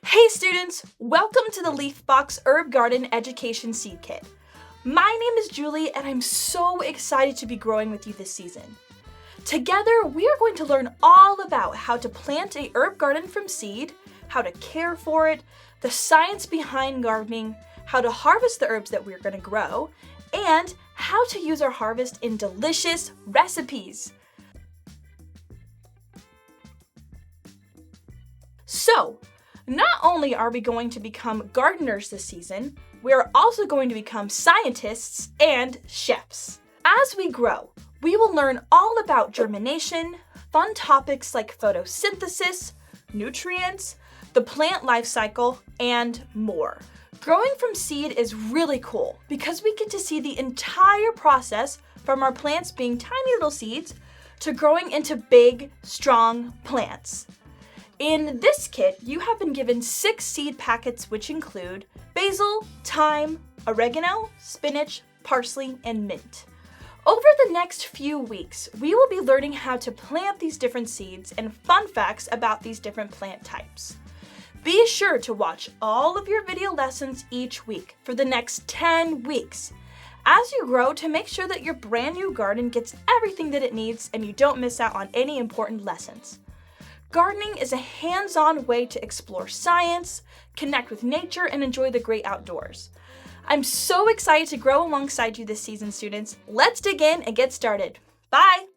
Hey students, welcome to the Leafbox Herb Garden Education Seed Kit. My name is Julie and I'm so excited to be growing with you this season. Together, we are going to learn all about how to plant a herb garden from seed, how to care for it, the science behind gardening, how to harvest the herbs that we're going to grow, and how to use our harvest in delicious recipes. So, not only are we going to become gardeners this season, we are also going to become scientists and chefs. As we grow, we will learn all about germination, fun topics like photosynthesis, nutrients, the plant life cycle, and more. Growing from seed is really cool because we get to see the entire process from our plants being tiny little seeds to growing into big, strong plants. In this kit, you have been given 6 seed packets which include basil, thyme, oregano, spinach, parsley, and mint. Over the next few weeks, we will be learning how to plant these different seeds and fun facts about these different plant types. Be sure to watch all of your video lessons each week for the next 10 weeks as you grow to make sure that your brand new garden gets everything that it needs and you don't miss out on any important lessons. Gardening is a hands-on way to explore science, connect with nature, and enjoy the great outdoors. I'm so excited to grow alongside you this season, students. Let's dig in and get started. Bye!